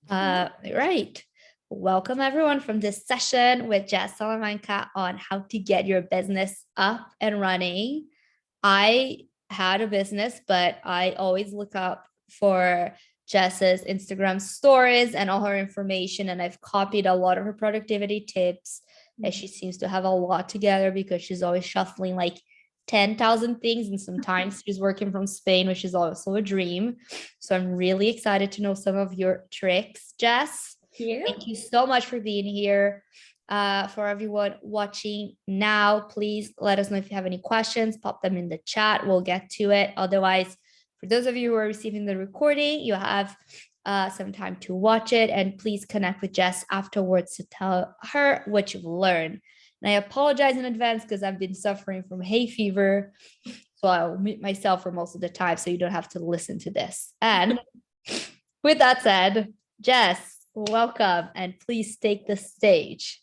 Right. Welcome everyone from this session with Jess Salamanca on how to get your business up and running. I had a business, but I always look up for Jess's Instagram stories and all her information. And I've copied a lot of her productivity tips. And she seems to have a lot together because she's always shuffling like 10,000 things. And sometimes she's working from Spain, which is also a dream. So I'm really excited to know some of your tricks, Jess. Thank you so much for being here. For everyone watching now, please let us know if you have any questions, pop them in the chat. We'll get to it. Otherwise, for those of you who are receiving the recording, you have some time to watch it, and please connect with Jess afterwards to tell her what you've learned. And I apologize in advance because I've been suffering from hay fever. So I'll mute myself for most of the time so you don't have to listen to this. And with that said, Jess, welcome, and please take the stage.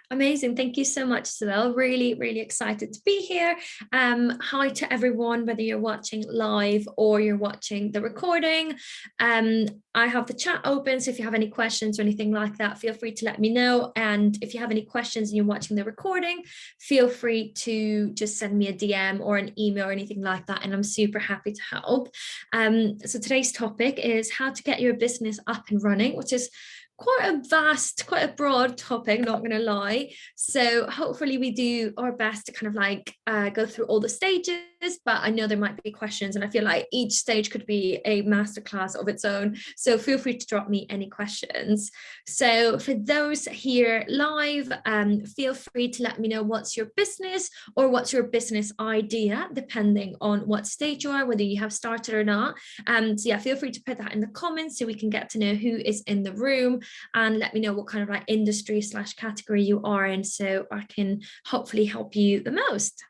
Amazing. Thank you so much, Isabel. Really, really excited to be here. Hi to everyone, whether you're watching live or you're watching the recording. I have the chat open, so if you have any questions or anything like that, feel free to let me know. And if you have any questions and you're watching the recording, feel free to just send me a DM or an email or anything like that, and I'm super happy to help. So today's topic is how to get your business up and running, which is quite a broad topic, not gonna lie. So hopefully we do our best to kind of like go through all the stages, but I know there might be questions, and I feel like each stage could be a masterclass of its own. So feel free to drop me any questions. So for those here live, feel free to let me know what's your business or what's your business idea, depending on what stage you are, whether you have started or not. So yeah, feel free to put that in the comments so we can get to know who is in the room, and let me know what kind of like industry / category you are in, so I can hopefully help you the most.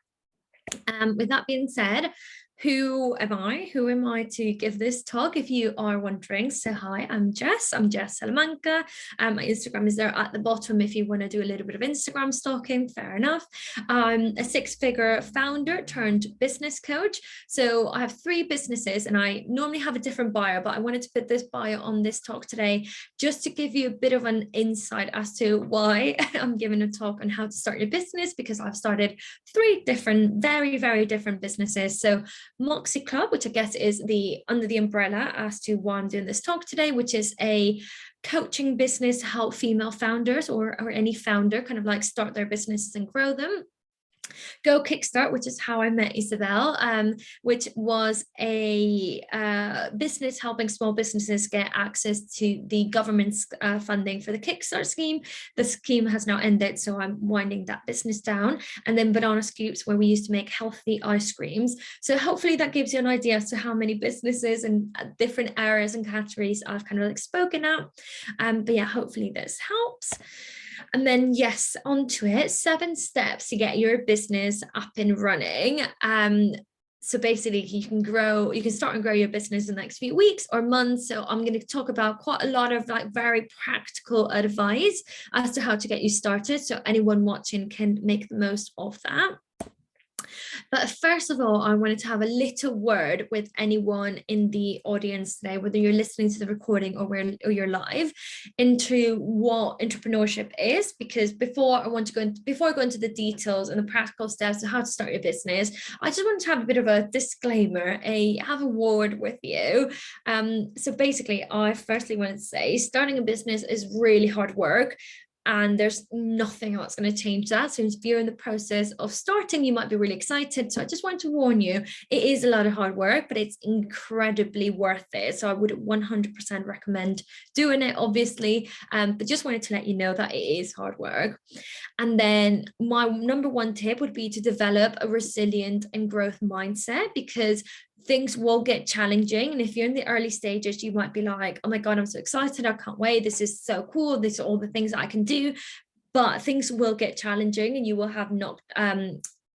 With that being said, who am I? Who am I to give this talk, if you are wondering? So hi, I'm Jess Salamanca. My Instagram is there at the bottom if you want to do a little bit of Instagram stalking, fair enough. I'm a 6-figure founder turned business coach. So I have 3 businesses, and I normally have a different bio, but I wanted to put this bio on this talk today just to give you a bit of an insight as to why I'm giving a talk on how to start your business, because I've started 3 different, very, very different businesses. So Moxie Club, which I guess is under the umbrella as to why I'm doing this talk today, which is a coaching business to help female founders or any founder kind of like start their businesses and grow them. GoKickstart, which is how I met Isabel, which was a business helping small businesses get access to the government's funding for the Kickstart scheme. The scheme has now ended, so I'm winding that business down. And then Banana Scoops, where we used to make healthy ice creams. So hopefully that gives you an idea as to how many businesses and different areas and categories I've kind of like spoken out. But yeah, hopefully this helps. And then, yes, onto it. 7 steps to get your business up and running. So basically you can start and grow your business in the next few weeks or months. So I'm going to talk about quite a lot of like very practical advice as to how to get you started, so anyone watching can make the most of that. But first of all, I wanted to have a little word with anyone in the audience today, whether you're listening to the recording or you're live, into what entrepreneurship is. Because before I go into the details and the practical steps of how to start your business, I just want to have a bit of a disclaimer, have a word with you. So basically, I firstly want to say starting a business is really hard work, and there's nothing else going to change that. So if you're in the process of starting, you might be really excited. So I just want to warn you, it is a lot of hard work, but it's incredibly worth it. So I would 100% recommend doing it, obviously, but just wanted to let you know that it is hard work. And then my number 1 tip would be to develop a resilient and growth mindset, because things will get challenging. And if you're in the early stages, you might be like, oh my God, I'm so excited. I can't wait. This is so cool. These are all the things that I can do. But things will get challenging, and you will have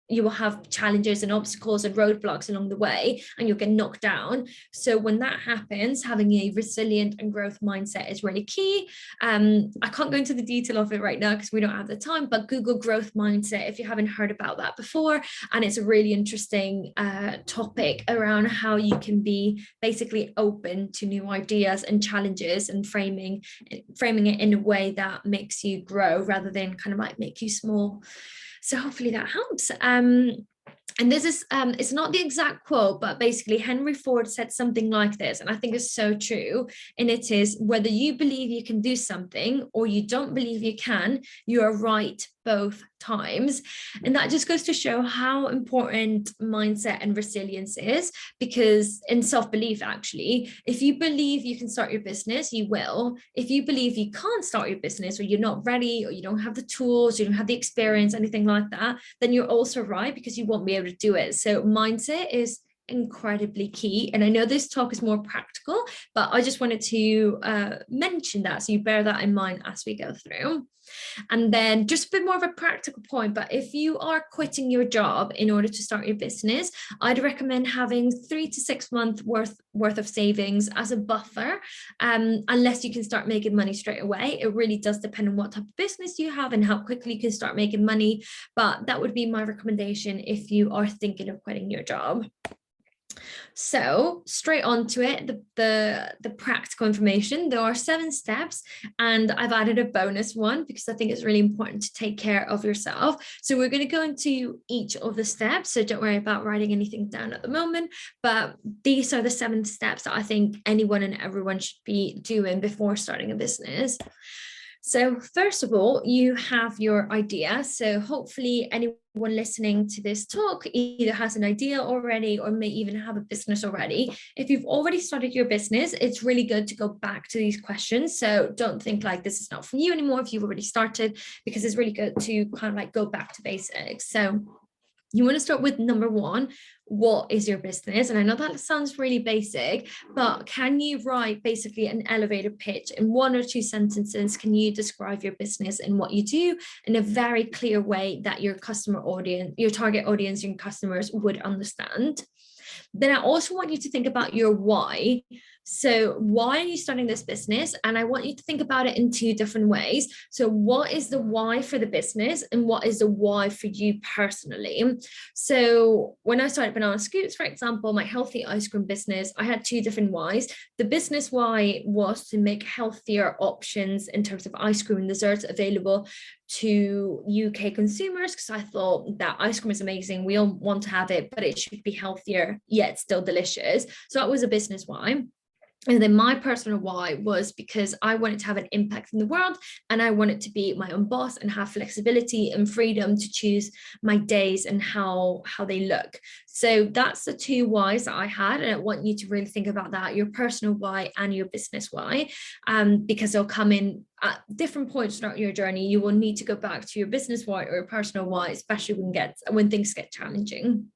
you will have challenges and obstacles and roadblocks along the way, and you'll get knocked down. So when that happens, having a resilient and growth mindset is really key. I can't go into the detail of it right now because we don't have the time, but Google growth mindset if you haven't heard about that before. And it's a really interesting topic around how you can be basically open to new ideas and challenges, and framing it in a way that makes you grow rather than kind of like make you small. So hopefully that helps. And this is, it's not the exact quote, but basically Henry Ford said something like this, and I think it's so true. And it is, whether you believe you can do something or you don't believe you can, you are right both times. And that just goes to show how important mindset and resilience is, because in self-belief, actually, if you believe you can start your business, you will. If you believe you can't start your business, or you're not ready, or you don't have the tools, you don't have the experience, anything like that, then you're also right, because you won't be able to do it. So mindset is incredibly key. And I know this talk is more practical, but I just wanted to mention that, so you bear that in mind as we go through. And then just a bit more of a practical point, but if you are quitting your job in order to start your business, I'd recommend having 3 to 6 months worth of savings as a buffer, unless you can start making money straight away. It really does depend on what type of business you have and how quickly you can start making money, but that would be my recommendation if you are thinking of quitting your job. So straight on to it, the practical information. There are 7 steps, and I've added a bonus one because I think it's really important to take care of yourself. So we're going to go into each of the steps, so don't worry about writing anything down at the moment, but these are the 7 steps that I think anyone and everyone should be doing before starting a business. So first of all, you have your idea. So hopefully anyone listening to this talk either has an idea already or may even have a business already. If you've already started your business, it's really good to go back to these questions. So don't think like this is not for you anymore if you've already started, because it's really good to kind of like go back to basics. So you want to start with number 1. What is your business? And I know that sounds really basic, but can you write basically an elevator pitch in 1 or 2 sentences? Can you describe your business and what you do in a very clear way that your customer audience, your target audience, your customers would understand? Then I also want you to think about your why. So why are you starting this business? And I want you to think about it in 2 different ways. So what is the why for the business, and what is the why for you personally? So when I started Banana Scoops, for example, my healthy ice cream business, I had 2 different whys. The business why was to make healthier options in terms of ice cream and desserts available to UK consumers, because I thought that ice cream is amazing. We all want to have it, but it should be healthier, yet still delicious. So that was a business why. And then my personal why was because I wanted to have an impact in the world, and I wanted to be my own boss and have flexibility and freedom to choose my days and how they look. So that's the 2 whys that I had. And I want you to really think about that, your personal why and your business why, because they'll come in at different points throughout your journey. You will need to go back to your business why or your personal why, especially when things get challenging.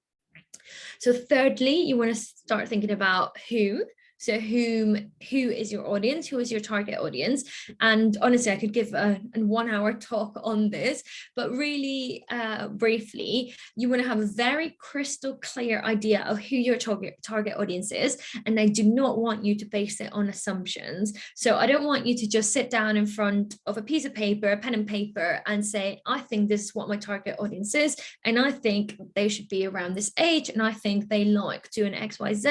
So thirdly, you want to start thinking about who. So who is your audience? Who is your target audience? And honestly, I could give a 1-hour talk on this, but really briefly, you want to have a very crystal clear idea of who your target audience is. And I do not want you to base it on assumptions. So I don't want you to just sit down in front of a piece of paper, a pen and paper, and say, I think this is what my target audience is. And I think they should be around this age. And I think they like doing X, Y, Z.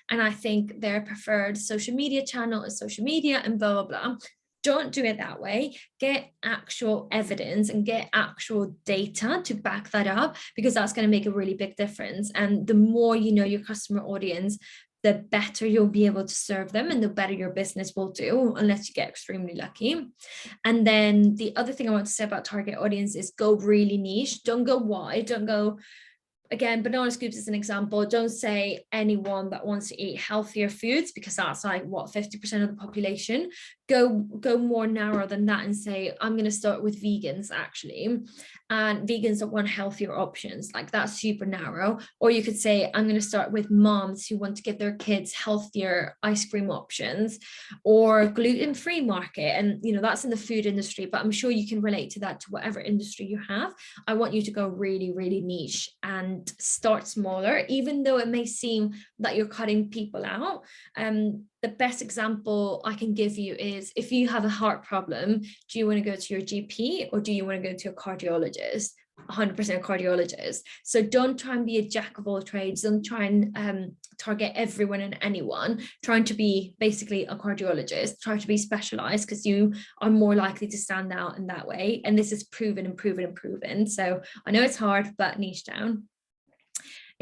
And I think they're preferred social media channel is social media, and blah, blah, blah. Don't do it that way. Get actual evidence and get actual data to back that up, because that's going to make a really big difference. And the more you know your customer audience, the better you'll be able to serve them, and the better your business will do, unless you get extremely lucky. And then the other thing I want to say about target audience is go really niche. Don't go wide. Don't go, again, Banana Scoops is an example. Don't say anyone that wants to eat healthier foods, because that's like 50% of the population. Go more narrow than that and say, I'm going to start with vegans actually. and vegans that want healthier options. Like that's super narrow. Or you could say, I'm going to start with moms who want to give their kids healthier ice cream options, or gluten-free market. And, you know, that's in the food industry, but I'm sure you can relate to that to whatever industry you have. I want you to go really, really niche and start smaller, even though it may seem that you're cutting people out. The best example I can give you is, if you have a heart problem, do you want to go to your GP or do you want to go to a cardiologist? 100% cardiologist. So don't try and be a jack of all trades. Don't try and target everyone and anyone. Trying to be basically a cardiologist. Try to be specialized, because you are more likely to stand out in that way. And this is proven and proven and proven. So I know it's hard, but niche down.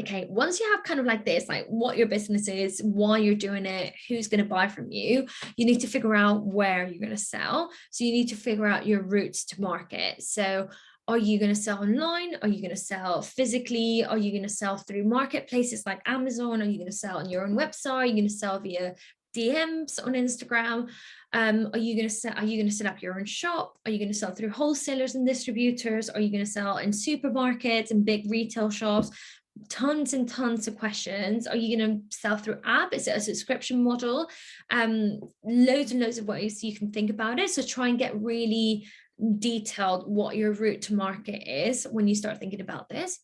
Okay, once you have kind of like this, like what your business is, why you're doing it, who's going to buy from you, you need to figure out where you're going to sell. So you need to figure out your routes to market. So are you going to sell online? Are you going to sell physically? Are you going to sell through marketplaces like Amazon? Are you going to sell on your own website? Are you going to sell via DMs on Instagram? Are you going to set up your own shop? Are you going to sell through wholesalers and distributors? Are you going to sell in supermarkets and big retail shops? Tons and tons of questions. Are you going to sell through app? Is it a subscription model? Loads and loads of ways you can think about it. So try and get really detailed what your route to market is when you start thinking about this.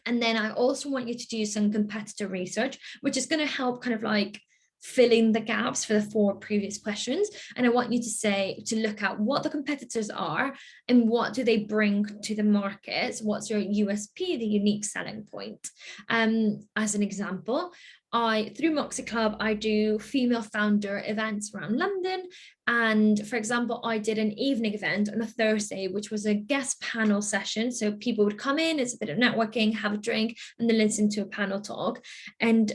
And then I also want you to do some competitor research, which is going to help kind of like fill in the gaps for the 4 previous questions. And I want you to look at what the competitors are and what do they bring to the market. What's your USP, the unique selling point? As an example, through Moxie Club, I do female founder events around London. And for example, I did an evening event on a Thursday, which was a guest panel session. So people would come in, it's a bit of networking, have a drink, and then listen to a panel talk. And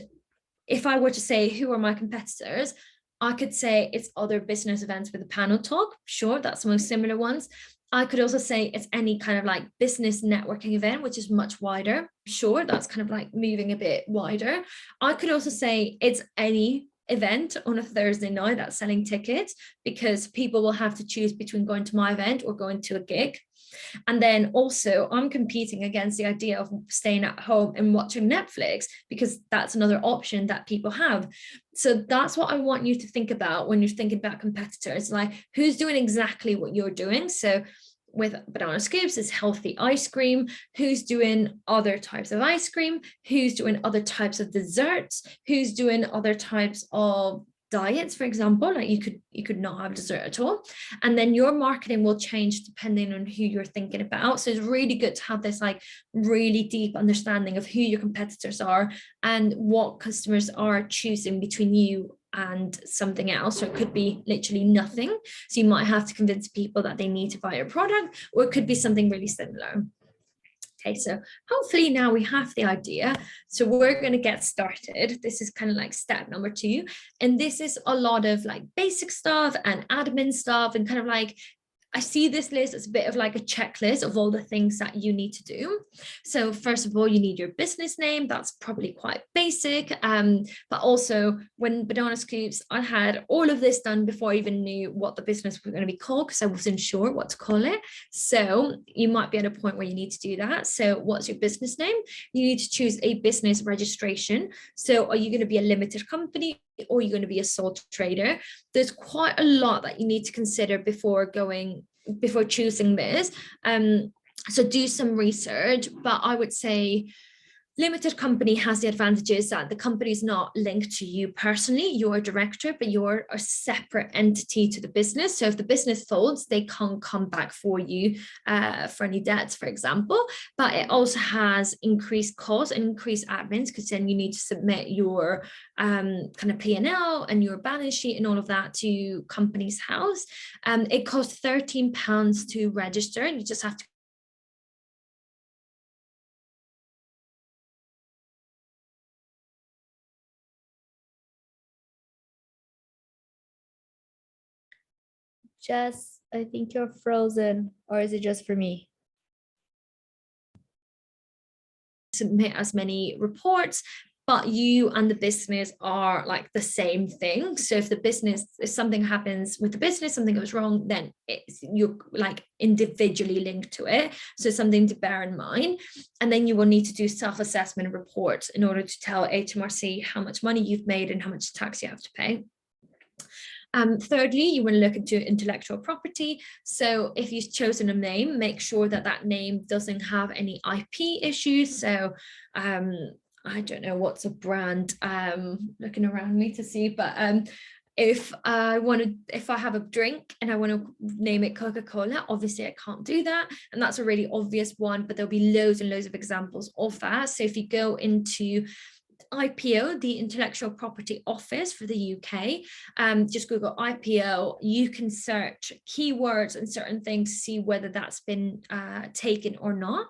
if I were to say, who are my competitors? I could say it's other business events with a panel talk. Sure, that's the most similar ones. I could also say it's any kind of like business networking event, which is much wider. Sure, that's kind of like moving a bit wider. I could also say it's any event on a Thursday night that's selling tickets, because people will have to choose between going to my event or going to a gig. And then also I'm competing against the idea of staying at home and watching Netflix, because that's another option that people have. So that's what I want you to think about when you're thinking about competitors, like who's doing exactly what you're doing. So with Banana Scoops, it's healthy ice cream. Who's doing other types of ice cream? Who's doing other types of desserts? Who's doing other types of diets, for example? Like you could not have dessert at all. And then your marketing will change depending on who you're thinking about. So it's really good to have this like really deep understanding of who your competitors are and what customers are choosing between you and something else. So it could be literally nothing. So you might have to convince people that they need to buy your product, or it could be something really similar. Okay, so hopefully now we have the idea. So we're going to get started. This is kind of like step number 2. And this is a lot of like basic stuff and admin stuff, and kind of like, I see this list as a bit of like a checklist of all the things that you need to do. So first of all, you need your business name. That's probably quite basic. But also when Banana Scoops, I had all of this done before I even knew what the business was going to be called, because I wasn't sure what to call it. So you might be at a point where you need to do that. So what's your business name? You need to choose a business registration. So are you going to be a limited company, or you're going to be a sole trader? There's quite a lot that you need to consider before choosing this. So do some research, but I would say limited company has the advantages that the company is not linked to you personally. You're a director, but you're a separate entity to the business. So if the business folds, they can't come back for you for any debts, for example. But it also has increased costs and increased admins, because then you need to submit your kind of P&L and your balance sheet and all of that to Companies House. It costs £13 to register. You just have to Jess, I think you're frozen, or is it just for me? submit as many reports. but you and the business are like the same thing. So if something happens with the business, something goes wrong, then you're like individually linked to it. So something to bear in mind. And then you will need to do self-assessment reports in order to tell HMRC how much money you've made and how much tax you have to pay. Thirdly, you want to look into intellectual property. So if you've chosen a name, make sure that that name doesn't have any IP issues. So I don't know what's a brand, looking around me to see, but if I have a drink and I want to name it Coca-Cola, obviously I can't do that. And that's a really obvious one, but there'll be loads and loads of examples of that. So if you go into IPO, the Intellectual Property Office for the UK, just Google IPO, you can search keywords and certain things to see whether that's been taken or not,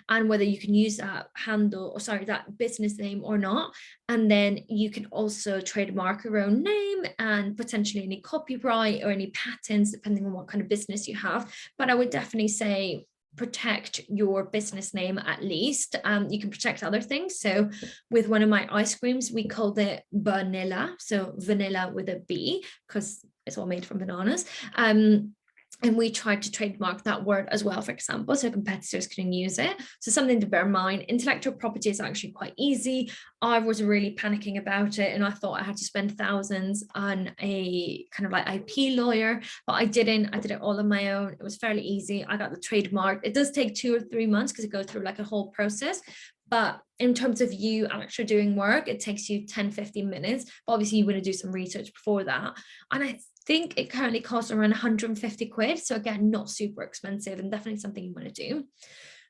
and whether you can use that that business name or not. And then you can also trademark your own name and potentially any copyright or any patents, depending on what kind of business you have. But I would definitely say protect your business name at least. You can protect other things. So with one of my ice creams, we called it vanilla. So vanilla with a B, because it's all made from bananas. And we tried to trademark that word as well, for example, so competitors couldn't use it. So something to bear in mind. Intellectual property is actually quite easy. I was really panicking about it, and I thought I had to spend thousands on a kind of like IP lawyer, but I didn't. I did it all on my own. It was fairly easy. I got the trademark. It does take 2 or 3 months because it goes through like a whole process. But in terms of you actually doing work, it takes you 10-15 minutes. But obviously, you want to do some research before that. And I think it currently costs around 150 quid. So again, not super expensive, and definitely something you want to do.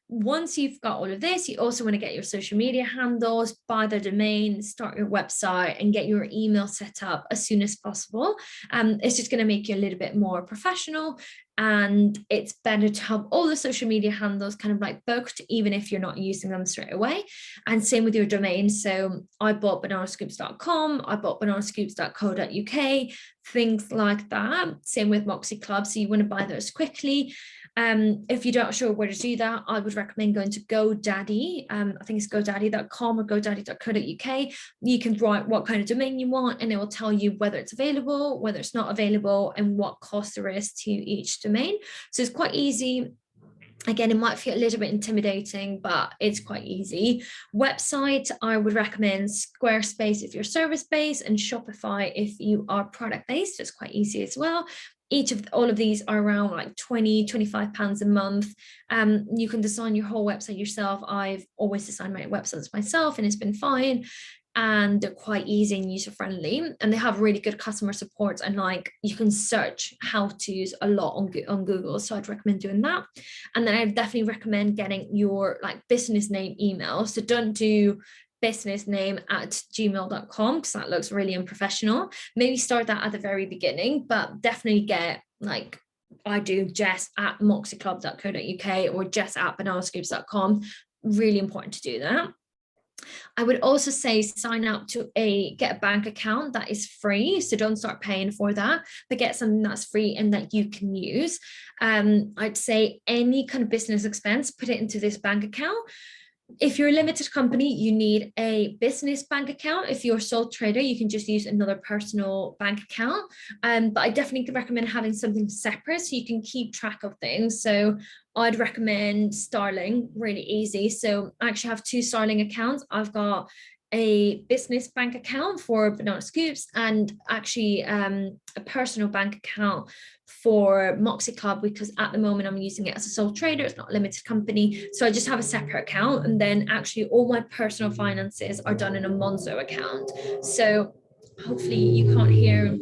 Once you've got all of this, you also want to get your social media handles, buy the domain, start your website, and get your email set up as soon as possible. It's just going to make you a little bit more professional, and it's better to have all the social media handles kind of like booked, even if you're not using them straight away. And same with your domain. So I bought bananascoops.com, I bought bananascoops.co.uk, things like that. Same with Moxie Club. So you want to buy those quickly. If you're not sure where to do that, I would recommend going to GoDaddy. I think it's godaddy.com or godaddy.co.uk. You can write what kind of domain you want, and it will tell you whether it's available, whether it's not available, and what cost there is to each domain. So it's quite easy. Again, it might feel a little bit intimidating, but it's quite easy. Website, I would recommend Squarespace if you're service-based, and Shopify if you are product-based. It's quite easy as well. All of these are around like 20-25 pounds a month. You can design your whole website yourself. I've always designed my websites myself, and it's been fine. And they're quite easy and user friendly, and they have really good customer support, and like you can search how-tos a lot on Google. So I'd recommend doing that. And then I definitely recommend getting your like business name email. So don't do businessname@gmail.com because that looks really unprofessional. Maybe start that at the very beginning, but definitely get like I do jess@moxieclub.co.uk or jess@bananascoops.com. Really important to do that. I would also say sign up to get a bank account that is free. So don't start paying for that, but get something that's free and that you can use. I'd say any kind of business expense, put it into this bank account. If you're a limited company, you need a business bank account. If you're a sole trader, you can just use another personal bank account. But I definitely recommend having something separate so you can keep track of things. So I'd recommend Starling, really easy. So I actually have 2 Starling accounts. I've got a business bank account for Banana Scoops, and actually a personal bank account for Moxie Club, because at the moment I'm using it as a sole trader. It's not a limited company, so I just have a separate account. And then actually all my personal finances are done in a Monzo account. So hopefully you can't hear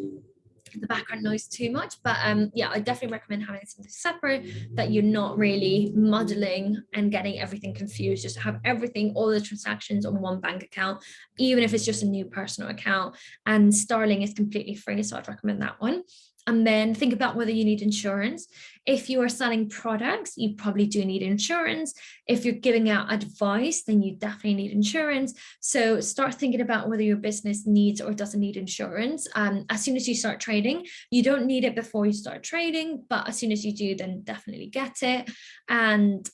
the background noise too much, but yeah, I definitely recommend having something separate, that you're not really muddling and getting everything confused. Just have everything, all the transactions on one bank account, even if it's just a new personal account. And Starling is completely free, so I'd recommend that one. And then think about whether you need insurance. If you are selling products, you probably do need insurance. If you're giving out advice, then you definitely need insurance. So start thinking about whether your business needs or doesn't need insurance. As soon as you start trading, you don't need it before you start trading, but as soon as you do, then definitely get it. And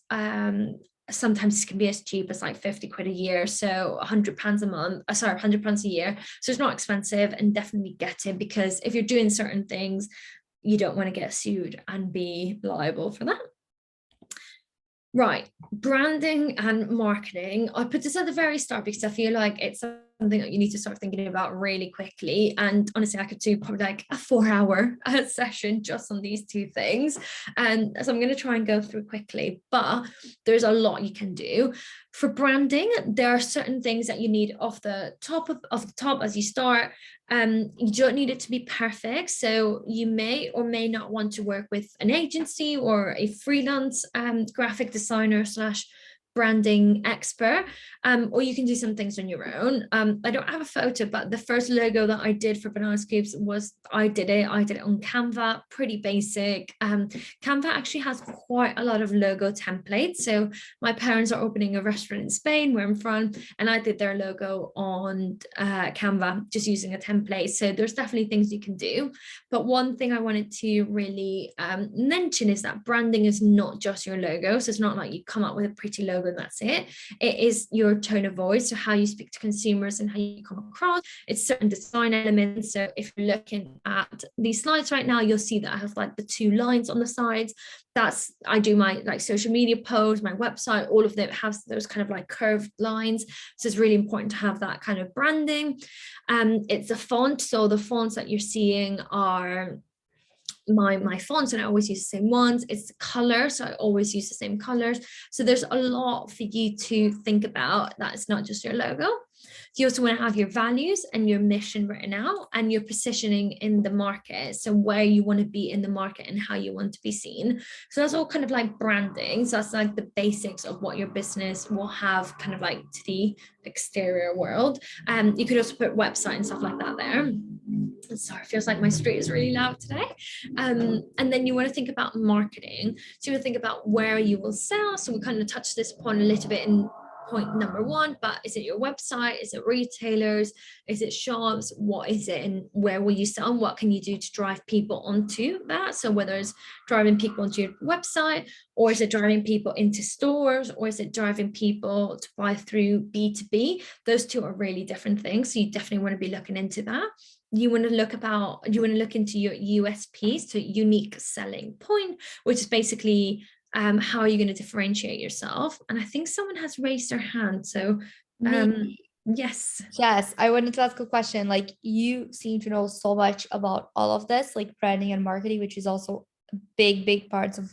sometimes it can be as cheap as like 50 quid a year, so 100 pounds a month, sorry, 100 pounds a year. So it's not expensive, and definitely get it, because if you're doing certain things, you don't want to get sued and be liable for that. Right, branding and marketing. I put this at the very start because I feel like it's something that you need to start thinking about really quickly. And honestly, I could do probably like a 4-hour session just on these two things. And so I'm going to try and go through quickly, but there's a lot you can do. For branding, there are certain things that you need off the top as you start. You don't need it to be perfect. So you may or may not want to work with an agency or a freelance graphic designer slash branding expert, or you can do some things on your own. I don't have a photo, but the first logo that I did for Banana Scoops was I did it on Canva, pretty basic. Canva actually has quite a lot of logo templates. So my parents are opening a restaurant in Spain where I'm from, and I did their logo on Canva just using a template. So there's definitely things you can do. But one thing I wanted to really mention is that branding is not just your logo. So it's not like you come up with a pretty logo and that's it. It is your tone of voice, so how you speak to consumers and how you come across. It's certain design elements. So if you're looking at these slides right now, you'll see that I have like the 2 lines on the sides. That's, I do my like social media posts, my website, all of them have those kind of like curved lines. So it's really important to have that kind of branding. It's a font. So the fonts that you're seeing are my fonts, and I always use the same ones. It's the color, so I always use the same colors. So there's a lot for you to think about. That's not just your logo. You also want to have your values and your mission written out, and your positioning in the market. So where you want to be in the market and how you want to be seen. So that's all kind of like branding. So that's like the basics of what your business will have kind of like to the exterior world. You could also put website and stuff like that there. Sorry, it feels like my street is really loud today. And then you want to think about marketing. So you want to think about where you will sell. So we kind of touched this point a little bit in point number 1, but is it your website? Is it retailers? Is it shops? What is it, and where will you sell? And what can you do to drive people onto that? So whether it's driving people onto your website, or is it driving people into stores, or is it driving people to buy through B2B? Those two are really different things. So you definitely want to be looking into that. You want to look into your USP, so unique selling point, which is basically how are you going to differentiate yourself? And I think someone has raised their hand. So yes. Yes, I wanted to ask a question. Like, you seem to know so much about all of this, like branding and marketing, which is also big parts of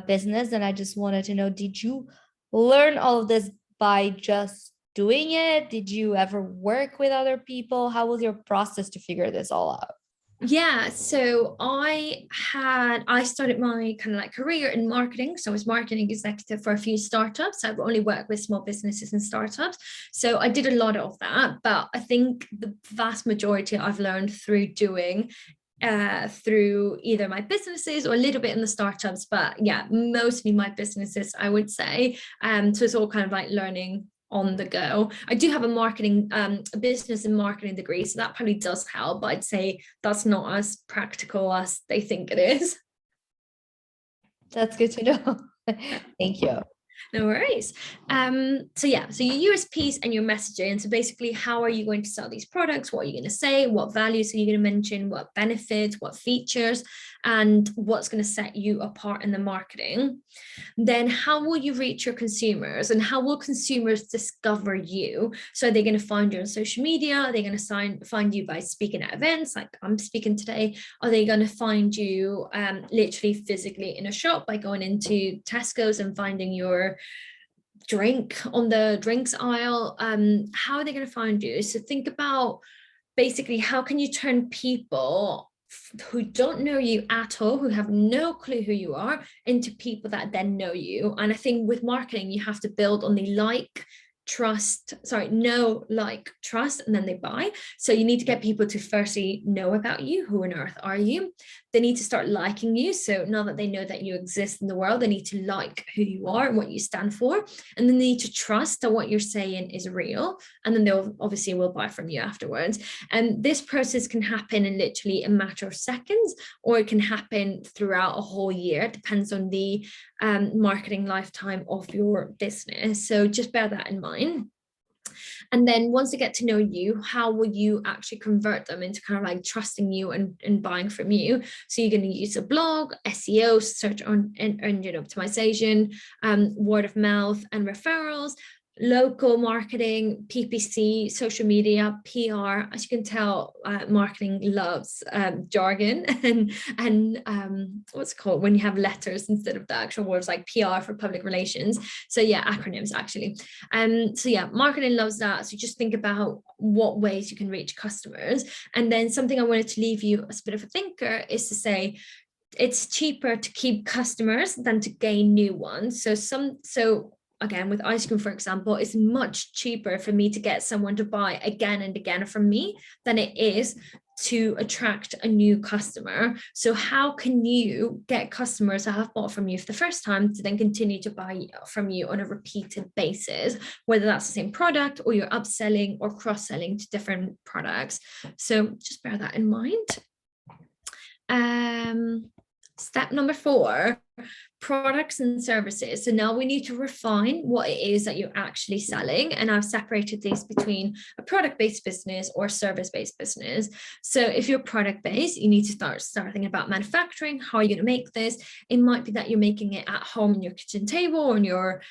business. And I just wanted to know, did you learn all of this by just doing it? Did you ever work with other people? How was your process to figure this all out? Yeah, so I started my kind of like career in marketing. So I was marketing executive for a few startups. I've only worked with small businesses and startups. So I did a lot of that, but I think the vast majority I've learned through doing through either my businesses or a little bit in the startups, but yeah, mostly my businesses, I would say. So it's all kind of like learning on the go. I do have a marketing, a business and marketing degree, so that probably does help, but I'd say that's not as practical as they think it is. That's good to know. Thank you. No worries. So yeah, so your USPs and your messaging. So basically, how are you going to sell these products? What are you going to say? What values are you going to mention? What benefits? What features? And what's going to set you apart in the marketing? Then how will you reach your consumers, and how will consumers discover you? So are they going to find you on social media? Are they going to find you by speaking at events like I'm speaking today? Are they going to find you literally physically in a shop by going into Tesco's and finding your drink on the drinks aisle? How are they going to find you? So think about basically, how can you turn people who don't know you at all, who have no clue who you are, into people that then know you? And I think with marketing, you have to build on the like, know, like, trust, and then they buy. So you need to get people to firstly know about you. Who on earth are you? They need to start liking you. So now that they know that you exist in the world, they need to like who you are and what you stand for. And then they need to trust that what you're saying is real. And then they'll obviously will buy from you afterwards. And this process can happen in literally a matter of seconds, or it can happen throughout a whole year. It depends on the marketing lifetime of your business. So just bear that in mind. And then once they get to know you, how will you actually convert them into kind of like trusting you and buying from you? So you're going to use a blog, SEO, search engine optimization, word of mouth and referrals, local marketing, PPC, social media, PR. As you can tell, marketing loves jargon and what's it called when you have letters instead of the actual words, like PR for public relations. So yeah, acronyms actually. So yeah, marketing loves that. So just think about what ways you can reach customers. And then something I wanted to leave you as a bit of a thinker is to say, it's cheaper to keep customers than to gain new ones. So again, with ice cream, for example, it's much cheaper for me to get someone to buy again and again from me than it is to attract a new customer. So how can you get customers that have bought from you for the first time to then continue to buy from you on a repeated basis, whether that's the same product or you're upselling or cross-selling to different products? So just bear that in mind. Step number 4, products and services. So now we need to refine what it is that you're actually selling. And I've separated these between a product-based business or service-based business. So if you're product-based, you need to start thinking about manufacturing. How are you going to make this? It might be that you're making it at home in your kitchen table or in your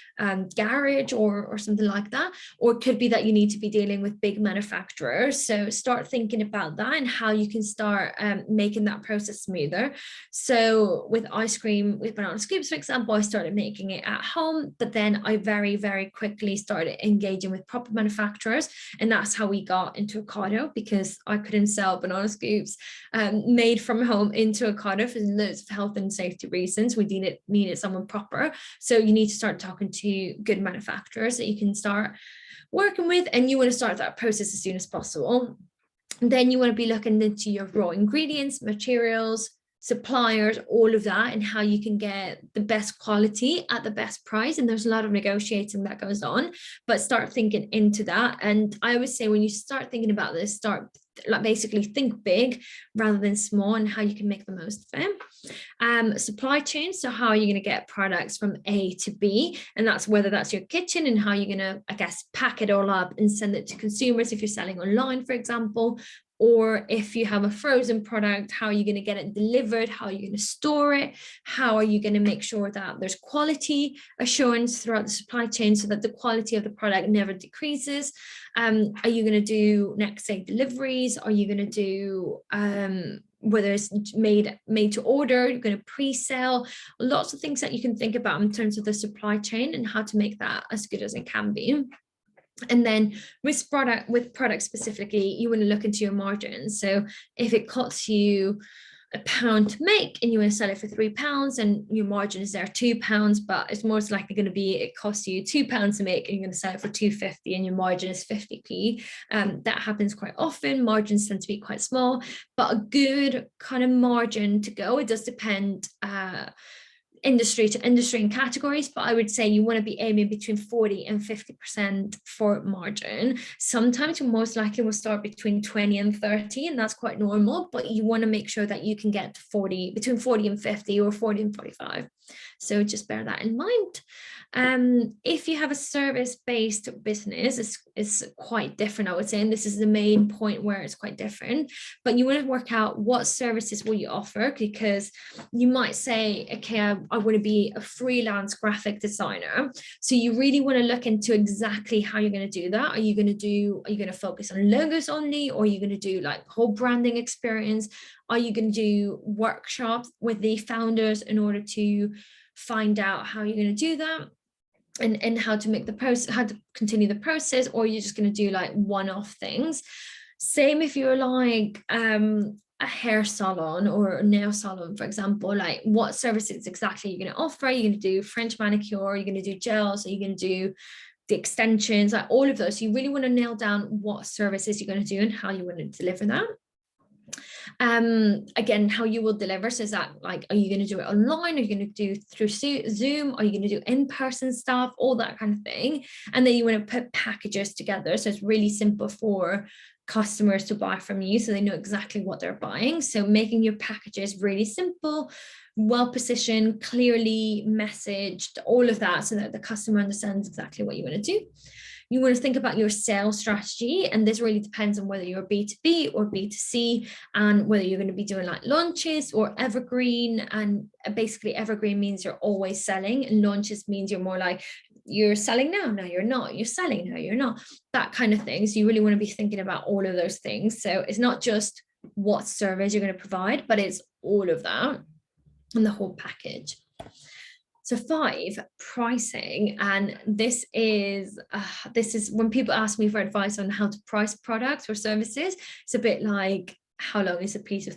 garage or something like that. Or it could be that you need to be dealing with big manufacturers. So start thinking about that and how you can start making that process smoother. So with ice cream, with banana scoops, for example, I started making it at home, but then I very, very quickly started engaging with proper manufacturers. And that's how we got into Ocado, because I couldn't sell banana scoops made from home into Ocado for loads of health and safety reasons. We needed someone proper. So you need to start talking to good manufacturers that you can start working with, and you want to start that process as soon as possible. And then you want to be looking into your raw ingredients, materials, suppliers, all of that, and how you can get the best quality at the best price. And there's a lot of negotiating that goes on, but start thinking into that. And I always say, when you start thinking about this, start like basically think big rather than small, and how you can make the most of it. Supply chain. So how are you going to get products from A to B? And that's whether that's your kitchen, and how you're going to, I guess, pack it all up and send it to consumers if you're selling online, for example. Or if you have a frozen product, how are you going to get it delivered? How are you going to store it? How are you going to make sure that there's quality assurance throughout the supply chain so that the quality of the product never decreases? Are you going to do next day deliveries? Are you going to do whether it's made to order? You're going to pre-sell? Lots of things that you can think about in terms of the supply chain and how to make that as good as it can be. And then with product specifically, you want to look into your margins. So if it costs you £1 to make and you want to sell it for £3 and your margin is there £2, but it's most likely going to be it costs you £2 to make and you're going to sell it for £2.50 and your margin is 50p. That happens quite often. Margins tend to be quite small, but a good kind of margin to go. It does depend industry to industry and categories, but I would say you want to be aiming between 40 and 50% for margin. Sometimes you most likely will start between 20 and 30, and that's quite normal, but you want to make sure that you can get to 40, between 40 and 50 or 40 and 45. So just bear that in mind. If you have a service-based business, it's quite different, I would say, and this is the main point where it's quite different. But you want to work out what services will you offer, because you might say, okay, I want to be a freelance graphic designer. So you really want to look into exactly how you're going to do that. Are you going to focus on logos only, or are you going to do like whole branding experience? Are you going to do workshops with the founders in order to find out how you're going to do that? And how to make the process, how to continue the process, or you're just going to do like one-off things. Same if you're like a hair salon or a nail salon, for example, like what services exactly you're going to offer. Are you going to do French manicure? Are you going to do gels? Are you going to do the extensions, like all of those. So you really want to nail down what services you're going to do and how you want to deliver that. Again, how you will deliver. So is that like, are you going to do it online? Are you going to do through Zoom? Are you going to do in-person stuff? All that kind of thing. And then you want to put packages together. So it's really simple for customers to buy from you, so they know exactly what they're buying. So making your packages really simple, well positioned, clearly messaged, all of that, so that the customer understands exactly what you want to do. You want to think about your sales strategy, and this really depends on whether you're B2B or B2C, and whether you're going to be doing like launches or evergreen. And basically evergreen means you're always selling, and launches means you're more like, you're selling now, no you're not, you're selling, no you're not, that kind of thing. So you really want to be thinking about all of those things. So it's not just what service you're going to provide, but it's all of that and the whole package. So 5, pricing. And this is when people ask me for advice on how to price products or services, it's a bit like, how long is a piece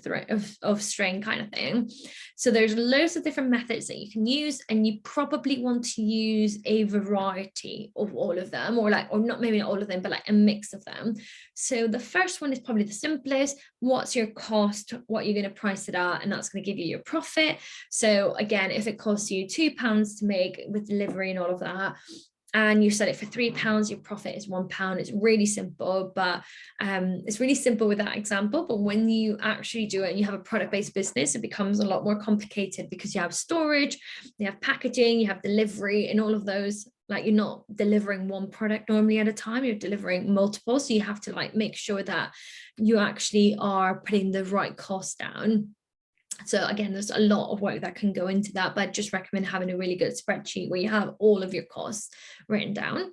of string kind of thing. So there's loads of different methods that you can use, and you probably want to use a variety of all of them, or not maybe not all of them, but like a mix of them. So the first one is probably the simplest. What's your cost? What you're going to price it at, and that's going to give you your profit. So again, if it costs you £2 to make with delivery and all of that, and you sell it for £3, your profit is £1. It's really simple, but it's really simple with that example. But when you actually do it and you have a product-based business, it becomes a lot more complicated, because you have storage, you have packaging, you have delivery, and all of those. Like, you're not delivering one product normally at a time, you're delivering multiple. So you have to like make sure that you actually are putting the right cost down. So again, there's a lot of work that can go into that, but I just recommend having a really good spreadsheet where you have all of your costs written down.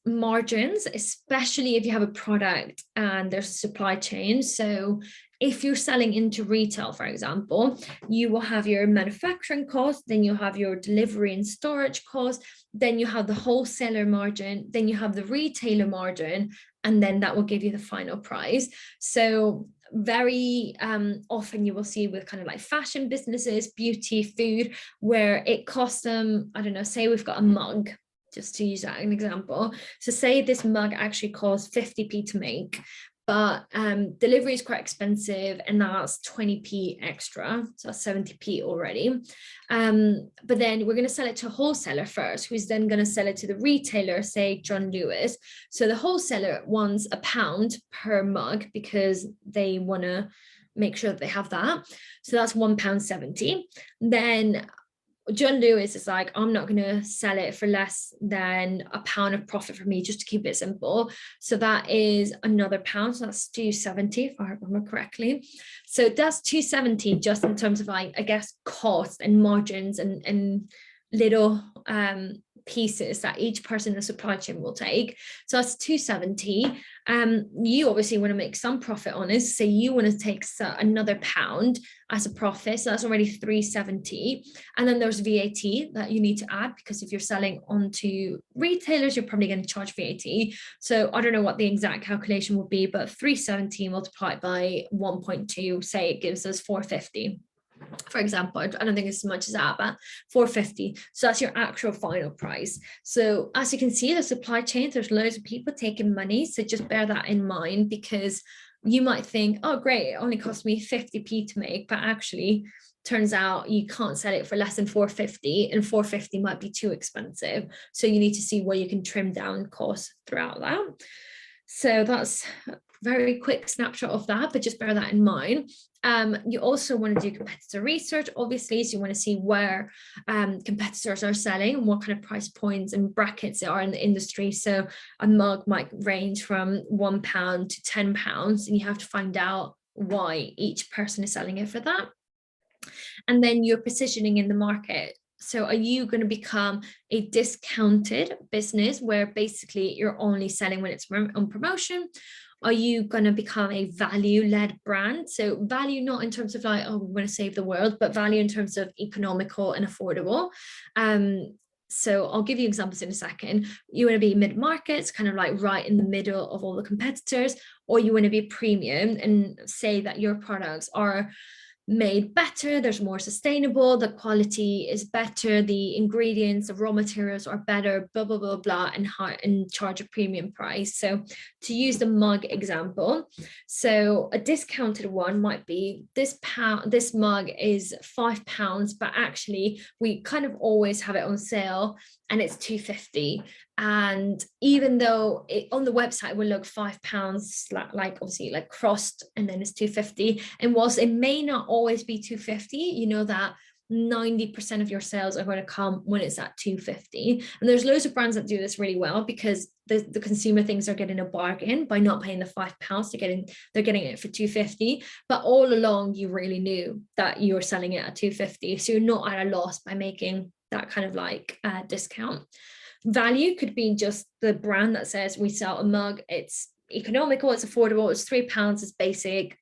Margins, especially if you have a product and there's a supply chain. So if you're selling into retail, for example, you will have your manufacturing cost, then you'll have your delivery and storage cost, then you have the wholesaler margin, then you have the retailer margin, and then that will give you the final price. So very often you will see with kind of like fashion businesses, beauty, food, where it costs them, I don't know, say we've got a mug, just to use that an example. So say this mug actually costs 50p to make, but delivery is quite expensive, and that's 20p extra, so that's 70p already. But then we're going to sell it to a wholesaler first, who's then going to sell it to the retailer, say John Lewis. So the wholesaler wants £1 per mug, because they want to make sure that they have that. So that's £1.70. Then John Lewis is like, I'm not going to sell it for less than £1 of profit for me, just to keep it simple. So that is another £1. So that's £2.70, if I remember correctly. So that's £2.70 just in terms of, like, I guess, cost and margins and little pieces that each person in the supply chain will take. So that's £2.70. You obviously want to make some profit on it, so you want to take another £1 as a profit, so that's already £3.70. And then there's VAT that you need to add, because if you're selling onto retailers, you're probably going to charge VAT. So I don't know what the exact calculation will be, but £3.70 multiplied by 1.2, say it gives us £4.50. For example, I don't think it's as much as that, but £4.50. So that's your actual final price. So as you can see, the supply chain, there's loads of people taking money. So just bear that in mind, because you might think, oh, great, it only cost me 50p to make, but actually turns out you can't sell it for less than £4.50, and £4.50 might be too expensive. So you need to see where you can trim down costs throughout that. So that's a very quick snapshot of that, but just bear that in mind. You also want to do competitor research, obviously, so you want to see where competitors are selling and what kind of price points and brackets there are in the industry. So a mug might range from £1 to £10, and you have to find out why each person is selling it for that. And then your positioning in the market. So are you going to become a discounted business where basically you're only selling when it's on promotion? Are you going to become a value-led brand? So value not in terms of like, oh, we want to save the world, but value in terms of economical and affordable. So I'll give you examples in a second. You want to be mid-markets, kind of like right in the middle of all the competitors, or you want to be premium and say that your products are made better, there's more sustainable, the quality is better, the ingredients, the raw materials are better, blah, blah, blah, blah, and charge a premium price. So to use the mug example, so a discounted one might be this mug is £5, but actually we kind of always have it on sale and it's £2.50. And even though it on the website will look £5, like obviously like crossed and then it's £2.50, and whilst it may not always be £2.50, you know that 90% of your sales are going to come when it's at £2.50. And there's loads of brands that do this really well because the consumer thinks they're getting a bargain by not paying the £5. They're getting it for £2.50, but all along you really knew that you were selling it at £2.50, so you're not at a loss by making that kind of like discount. Value could be just the brand that says we sell a mug, it's economical, it's affordable, it's £3, it's basic,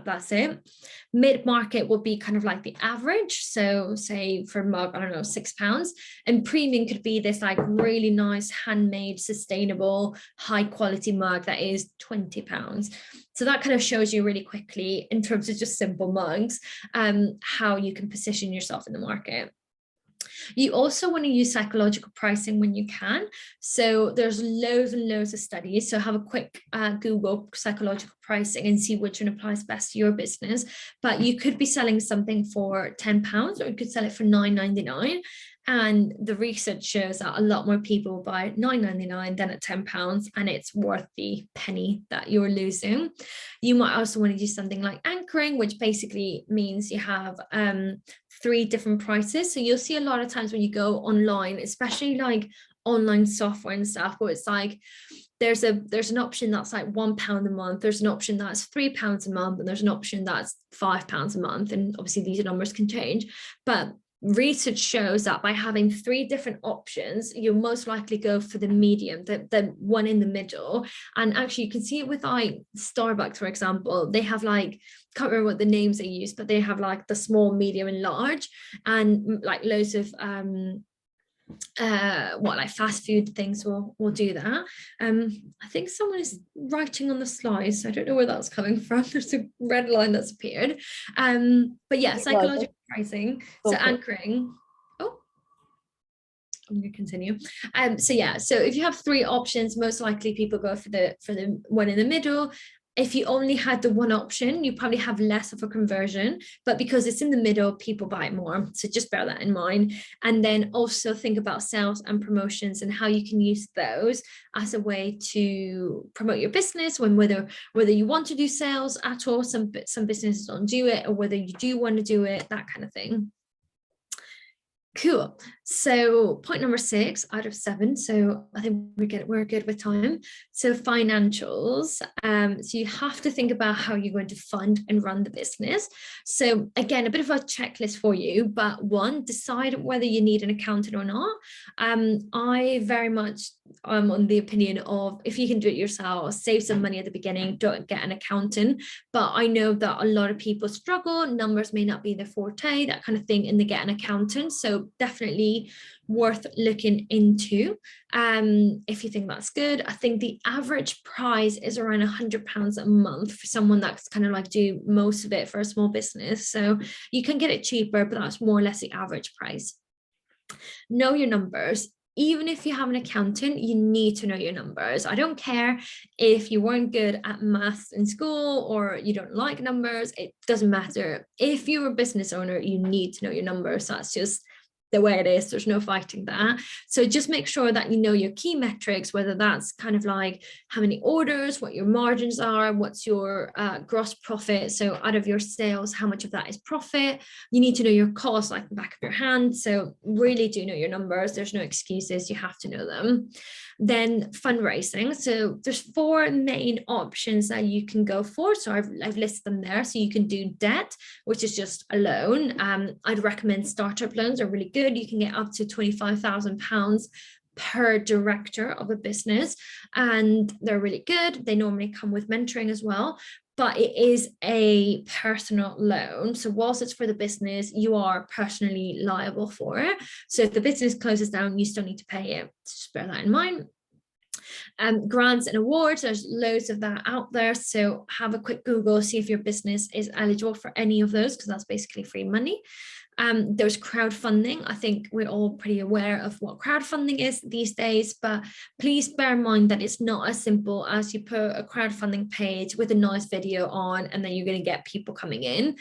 that's it. Mid-market will be kind of like the average, so say for a mug, I don't know, £6, and premium could be this like really nice handmade sustainable high quality mug that is £20. So that kind of shows you really quickly in terms of just simple mugs how you can position yourself in the market. You also want to use psychological pricing when you can. So there's loads and loads of studies. So have a quick Google psychological pricing and see which one applies best to your business. But you could be selling something for £10 or you could sell it for £9.99. And the research shows that a lot more people buy £9.99 than at £10, and it's worth the penny that you're losing. You might also want to do something like anchoring, which basically means you have 3 different prices. So you'll see a lot of times when you go online, especially like online software and stuff, where it's like there's an option that's like £1 a month, there's an option that's £3 a month, and there's an option that's £5 a month. And obviously these numbers can change, but research shows that by having 3 different options, you'll most likely go for the medium, the one in the middle. And actually you can see it with like Starbucks, for example. They have like, can't remember what the names they use, but they have like the small, medium and large, and like loads of like fast food things will do that. I think someone is writing on the slides, so I don't know where that's coming from. There's a red line that's appeared. But yeah, psychological pricing. So anchoring. Oh, I'm going to continue. So yeah, so if you have 3 options, most likely people go for the one in the middle. If you only had the one option, you probably have less of a conversion, but because it's in the middle, people buy it more. So just bear that in mind. And then also think about sales and promotions and how you can use those as a way to promote your business, when whether you want to do sales at all, some businesses don't do it, or whether you do want to do it, that kind of thing. Cool. So point number 6 out of 7. So I think we're good with time. So financials. So you have to think about how you're going to fund and run the business. So again, a bit of a checklist for you, but 1, decide whether you need an accountant or not. I very much am on the opinion of, if you can do it yourself, save some money at the beginning, don't get an accountant. But I know that a lot of people struggle, numbers may not be their forte, that kind of thing, and they get an accountant. So definitely worth looking into if you think that's good. I think the average price is around £100 a month for someone that's kind of like do most of it for a small business. So you can get it cheaper, but that's more or less the average price. Know your numbers. Even if you have an accountant, you need to know your numbers. I don't care if you weren't good at maths in school or you don't like numbers, it doesn't matter. If you're a business owner, you need to know your numbers. That's just the way it is. There's no fighting that. So just make sure that you know your key metrics, whether that's kind of like how many orders, what your margins are, what's your gross profit. So out of your sales, how much of that is profit? You need to know your costs like the back of your hand. So really do know your numbers. There's no excuses. You have to know them. Then fundraising. So there's 4 main options that you can go for. So I've listed them there. So you can do debt, which is just a loan. I'd recommend startup loans are really good. You can get up to £25,000 per director of a business, and they're really good. They normally come with mentoring as well, but it is a personal loan. So whilst it's for the business, you are personally liable for it. So if the business closes down, you still need to pay it. Just bear that in mind. Grants and awards, there's loads of that out there. So have a quick Google, see if your business is eligible for any of those, because that's basically free money. There's crowdfunding. I think we're all pretty aware of what crowdfunding is these days, but please bear in mind that it's not as simple as you put a crowdfunding page with a nice video on and then you're going to get people coming in.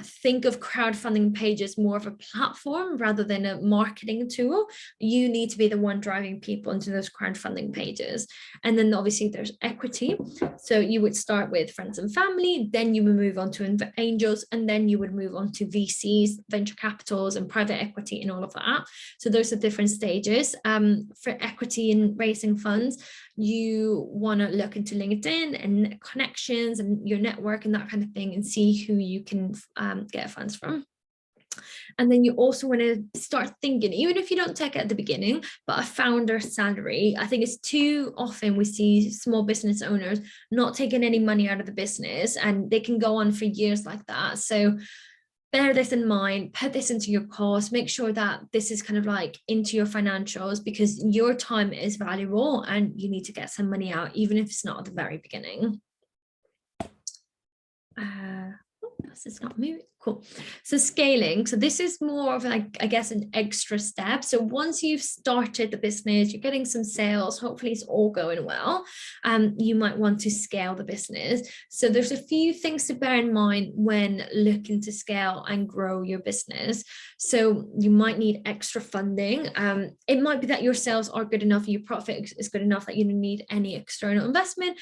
Think of crowdfunding pages more of a platform rather than a marketing tool. You need to be the one driving people into those crowdfunding pages. And then obviously there's equity. So you would start with friends and family, then you would move on to angels, and then you would move on to VCs, venture capitals, and private equity, and all of that. So those are different stages. For equity and raising funds, you want to look into LinkedIn and connections and your network and that kind of thing, and see who you can get funds from. And then you also want to start thinking, even if you don't take it at the beginning, but a founder salary. I think it's too often we see small business owners not taking any money out of the business, and they can go on for years like that. So bear this in mind, put this into your cost, make sure that this is kind of like into your financials, because your time is valuable and you need to get some money out, even if it's not at the very beginning. This is not moving. Cool. So scaling. So this is more of like, I guess, an extra step. So once you've started the business, you're getting some sales, hopefully it's all going well. You might want to scale the business. So there's a few things to bear in mind when looking to scale and grow your business. So you might need extra funding. It might be that your sales are good enough, your profit is good enough that you don't need any external investment,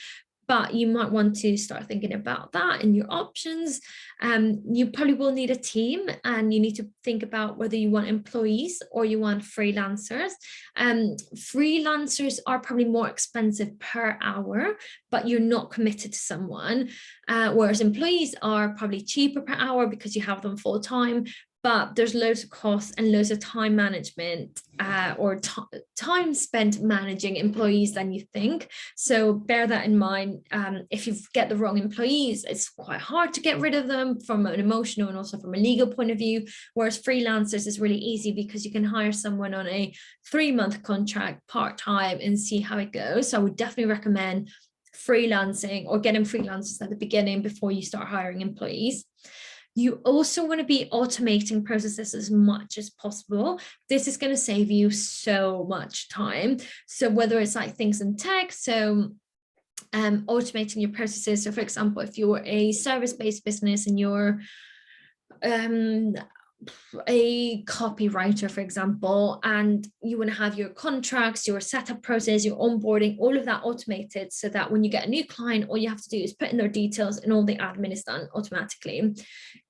but you might want to start thinking about that and your options. You probably will need a team, and you need to think about whether you want employees or you want freelancers. Freelancers are probably more expensive per hour, but you're not committed to someone, whereas employees are probably cheaper per hour because you have them full time. But there's loads of costs and loads of time management or time spent managing employees than you think. So bear that in mind. If you get the wrong employees, it's quite hard to get rid of them from an emotional and also from a legal point of view. Whereas freelancers is really easy because you can hire someone on a 3-month contract part-time and see how it goes. So I would definitely recommend freelancing or getting freelancers at the beginning before you start hiring employees. You also want to be automating processes as much as possible. This is going to save you so much time. So whether it's like things in tech, so automating your processes. So for example, if you're a service-based business and you're a copywriter, for example, and you want to have your contracts, your setup process, your onboarding, all of that automated, so that when you get a new client, all you have to do is put in their details and all the admin is done automatically.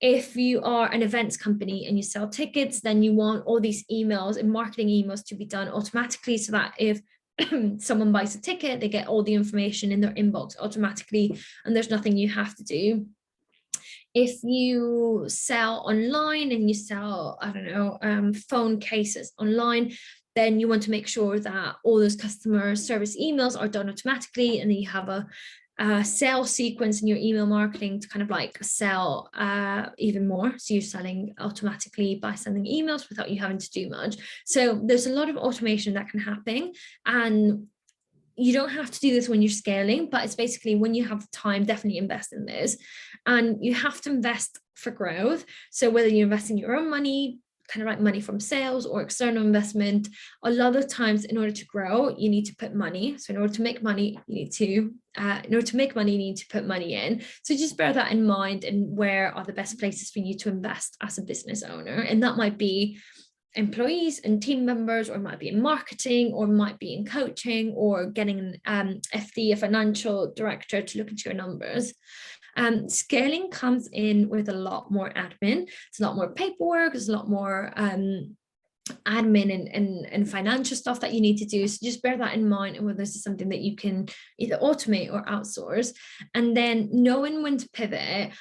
If you are an events company and you sell tickets, then you want all these emails and marketing emails to be done automatically, so that if someone buys a ticket, they get all the information in their inbox automatically and there's nothing you have to do. If you sell online and you sell, I don't know, phone cases online, then you want to make sure that all those customer service emails are done automatically, and then you have a sales sequence in your email marketing to kind of like sell even more. So you're selling automatically by sending emails without you having to do much. So there's a lot of automation that can happen, and you don't have to do this when you're scaling, but it's basically when you have time, definitely invest in this. And you have to invest for growth. So whether you're investing your own money, kind of like money from sales or external investment, a lot of times in order to grow, you need to put money. So in order to make money, you need to put money in. So just bear that in mind, and where are the best places for you to invest as a business owner. And that might be employees and team members, or it might be in marketing, or it might be in coaching, or getting an FD, a financial director, to look into your numbers. Scaling comes in with a lot more admin. It's a lot more paperwork. There's a lot more admin and financial stuff that you need to do. So just bear that in mind, and whether this is something that you can either automate or outsource. And then knowing when to pivot.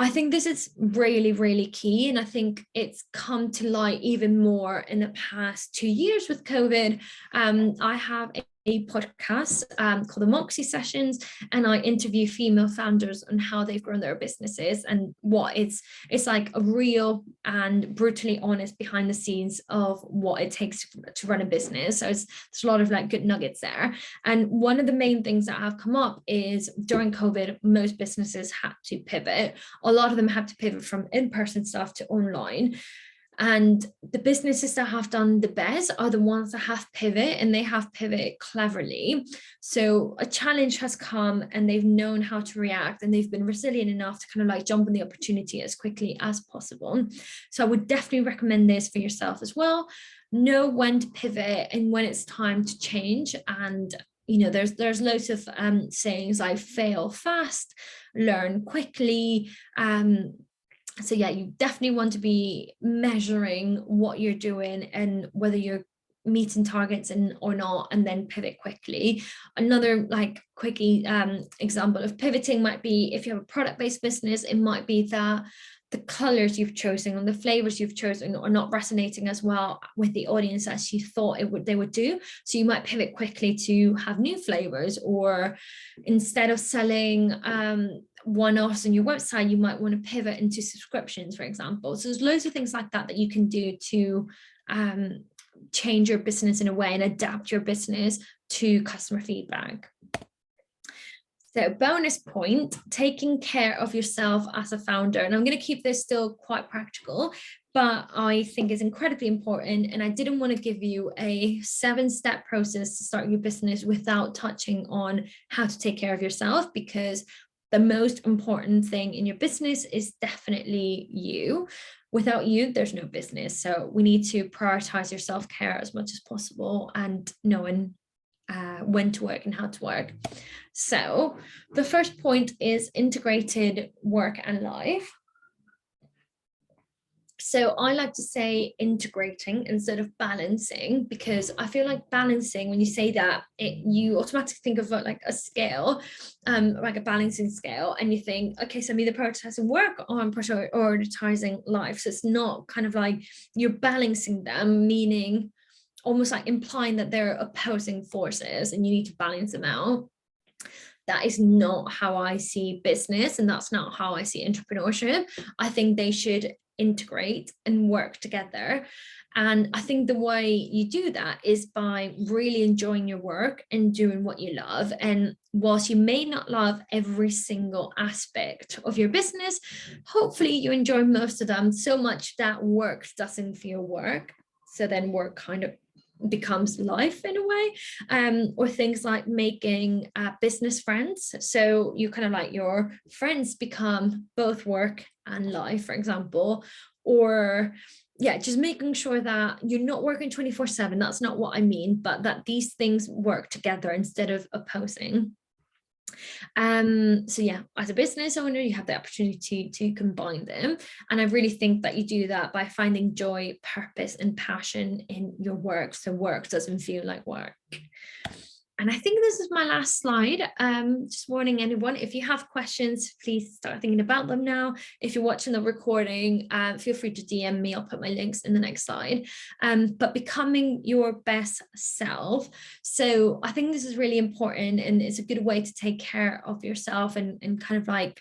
I think this is really, really key. And I think it's come to light even more in the past 2 years with COVID. I have a podcast called the Moxie Sessions, and I interview female founders on how they've grown their businesses and what it's like a real and brutally honest behind the scenes of what it takes to run a business. So there's a lot of like good nuggets there. And one of the main things that have come up is during COVID, most businesses had to pivot. A lot of them had to pivot from in-person stuff to online. And the businesses that have done the best are the ones that have pivot, and they have pivot cleverly. So a challenge has come and they've known how to react, and they've been resilient enough to kind of like jump on the opportunity as quickly as possible. So I would definitely recommend this for yourself as well. Know when to pivot and when it's time to change. And there's loads of sayings like fail fast, learn quickly. So yeah, you definitely want to be measuring what you're doing and whether you're meeting targets or not, and then pivot quickly. Another like quickie example of pivoting might be if you have a product-based business, it might be that the colors you've chosen and the flavors you've chosen are not resonating as well with the audience as you thought they would do. So you might pivot quickly to have new flavors, or instead of selling one-offs on your website, you might want to pivot into subscriptions, for example. So there's loads of things like that you can do to change your business in a way and adapt your business to customer feedback. So bonus point, taking care of yourself as a founder. And I'm going to keep this still quite practical, but I think it's incredibly important. And I didn't want to give you a 7-step process to start your business without touching on how to take care of yourself, because the most important thing in your business is definitely you. Without you, there's no business. So we need to prioritize your self-care as much as possible and knowing when to work and how to work. So the first point is integrated work and life. So I like to say integrating instead of balancing, because I feel like balancing, when you say that, you automatically think of like a scale, like a balancing scale, and you think, okay, so I'm either prioritizing work or I'm prioritizing life. So it's not kind of like you're balancing them, meaning almost like implying that they're opposing forces and you need to balance them out. That is not how I see business, and that's not how I see entrepreneurship. I think they should integrate and work together. And I think the way you do that is by really enjoying your work and doing what you love. And whilst you may not love every single aspect of your business, hopefully you enjoy most of them so much that work doesn't feel work. So then work kind of becomes life in a way, or things like making business friends. So you kind of like your friends become both work and life, for example, or yeah, just making sure that you're not working 24/7. That's not what I mean, but that these things work together instead of opposing. So yeah, as a business owner, you have the opportunity to combine them. And I really think that you do that by finding joy, purpose, and passion in your work. So work doesn't feel like work. And I think this is my last slide. Just warning anyone, if you have questions, please start thinking about them now. If you're watching the recording, feel free to DM me. I'll put my links in the next slide. But becoming your best self. So I think this is really important, and it's a good way to take care of yourself and kind of like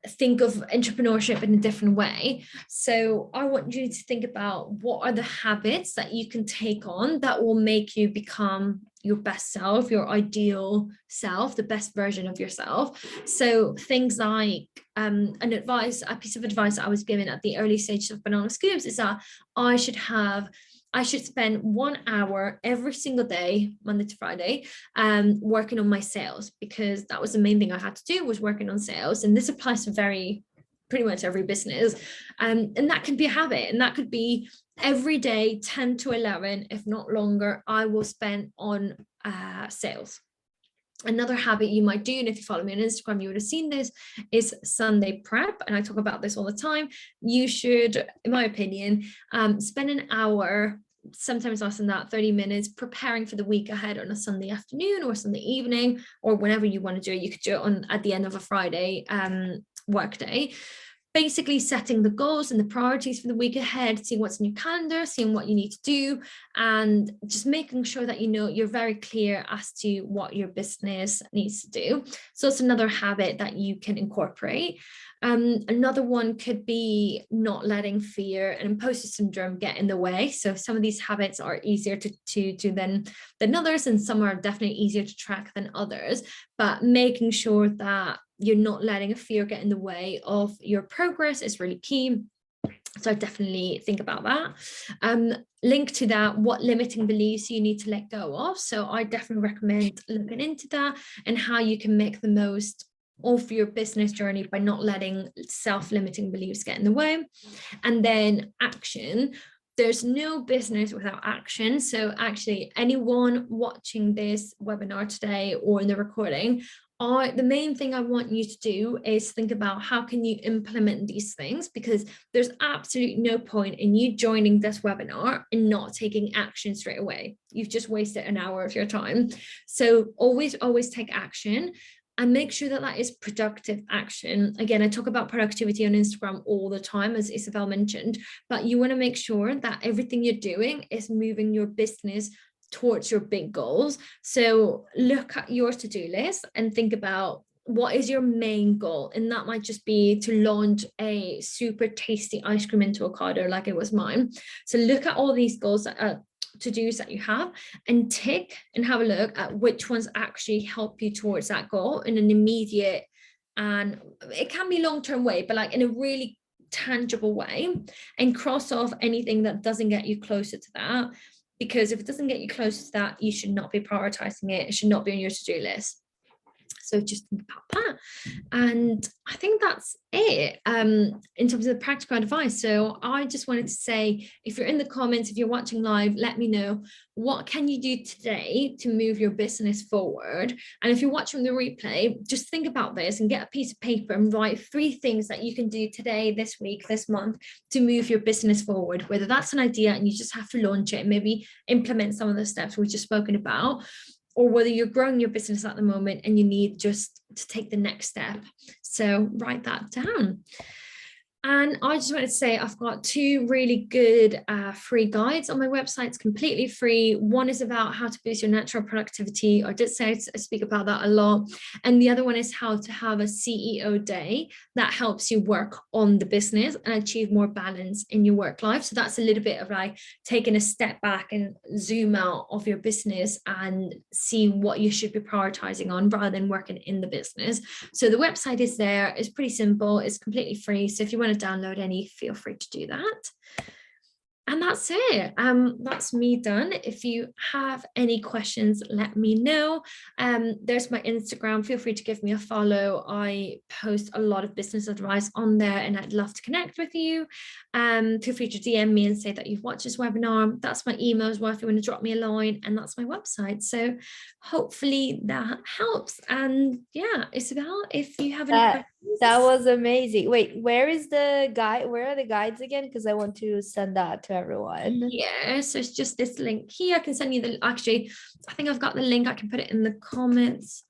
think of entrepreneurship in a different way. So I want you to think about what are the habits that you can take on that will make you become your best self, your ideal self, the best version of yourself. So things like a piece of advice that I was given at the early stages of Banana Scoops is that I should spend 1 hour every single day, Monday to Friday, working on my sales, because that was the main thing I had to do, was working on sales. And this applies to pretty much every business. And that could be a habit, and that could be every day, 10 to 11, if not longer, I will spend on sales. Another habit you might do, and if you follow me on Instagram, you would have seen this, is Sunday prep. And I talk about this all the time. You should, in my opinion, spend an hour, sometimes less than that, 30 minutes, preparing for the week ahead on a Sunday afternoon or Sunday evening, or whenever you want to do it. You could do it at the end of a Friday work day. basically setting the goals and the priorities for the week ahead, seeing what's in your calendar, seeing what you need to do, and just making sure that you're very clear as to what your business needs to do. So it's another habit that you can incorporate. Another one could be not letting fear and imposter syndrome get in the way. So some of these habits are easier to do than others, and some are definitely easier to track than others, but making sure that you're not letting a fear get in the way of your progress is really key. So I definitely think about that. Link to that, what limiting beliefs you need to let go of. So I definitely recommend looking into that and how you can make the most of your business journey by not letting self-limiting beliefs get in the way. And then action. There's no business without action. So actually, anyone watching this webinar today or in the recording, the main thing I want you to do is think about how can you implement these things, because there's absolutely no point in you joining this webinar and not taking action straight away. You've just wasted an hour of your time. So always take action. And make sure that that is productive action. Again, I talk about productivity on Instagram all the time, as Isabel mentioned, but you want to make sure that everything you're doing is moving your business towards your big goals. So look at your to-do list and think about what is your main goal. And that might just be to launch a super tasty ice cream into Ocado, like it was mine. So look at all these goals to-dos that you have and tick and have a look at which ones actually help you towards that goal in an immediate, and it can be long-term way, but like in a really tangible way, and cross off anything that doesn't get you closer to that, because if it doesn't get you closer to that, you should not be prioritizing it. It should not be on your to-do list. So just think about that. And I think that's it in terms of the practical advice. So I just wanted to say, if you're in the comments, if you're watching live, let me know, what can you do today to move your business forward? And if you're watching the replay, just think about this and get a piece of paper and write 3 things that you can do today, this week, this month to move your business forward, whether that's an idea and you just have to launch it and maybe implement some of the steps we've just spoken about, or whether you're growing your business at the moment and you need just to take the next step. So write that down. And I just wanted to say I've got 2 really good free guides on my website. It's completely free. One is about how to boost your natural productivity. I did say I speak about that a lot. And the other one is how to have a CEO day that helps you work on the business and achieve more balance in your work life. So that's a little bit of like taking a step back and zoom out of your business and see what you should be prioritizing on rather than working in the business. So the website is there. It's pretty simple. It's completely free. So if you want to download any, feel free to do that. And that's it. That's me done. If you have any questions, let me know. There's my Instagram. Feel free to give me a follow. I post a lot of business advice on there and I'd love to connect with you. Feel free to DM me and say that you've watched this webinar. That's my email as well if you want to drop me a line, and that's my website. So hopefully that helps. And yeah, Isabel, if you have any questions. That was amazing. Wait, where is the guide? Where are the guides again? Because I want to send that to everyone. Yeah, so it's just this link here. I can send you the, actually, I think I've got the link. I can put it in the comments.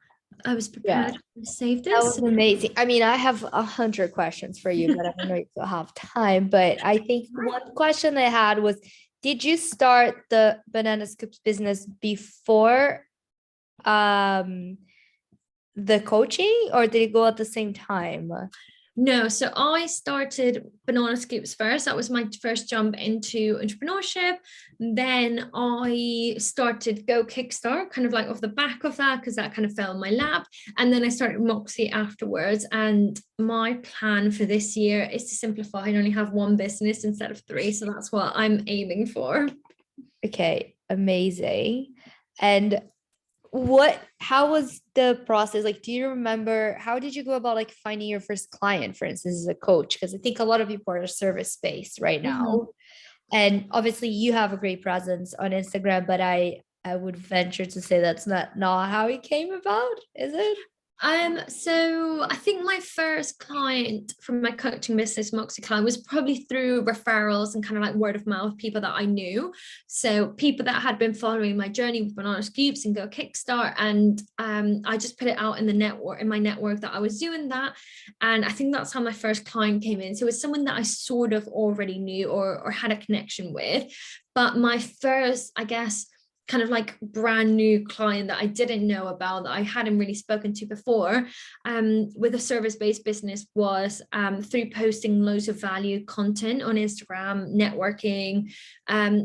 I was prepared to save this. That was amazing. I mean, I have 100 questions for you, but I don't know if you'll have time. But I think one question I had was, did you start the banana scoops business before the coaching, or did it go at the same time? No, so I started Banana Scoops first. That was my first jump into entrepreneurship. Then I started GoKickstart, kind of like off the back of that, because that kind of fell in my lap. And then I started Moxie afterwards. And my plan for this year is to simplify and only have 1 business instead of 3. So that's what I'm aiming for. Okay, amazing. And how was the process? Like, do you remember, how did you go about like finding your first client, for instance, as a coach? Because I think a lot of people are service based right now. And obviously you have a great presence on Instagram, but I would venture to say that's not how it came about, is it? So I think my first client from my coaching business, Moxie Club, was probably through referrals and kind of like word of mouth, people that I knew. So people that had been following my journey with Banana Scoops and GoKickstart. And I just put it out in the network, in my network, that I was doing that. And I think that's how my first client came in. So it was someone that I sort of already knew or had a connection with. But my first, I guess, kind of like brand new client that I didn't know about, that I hadn't really spoken to before, with a service-based business, was through posting loads of value content on Instagram, networking,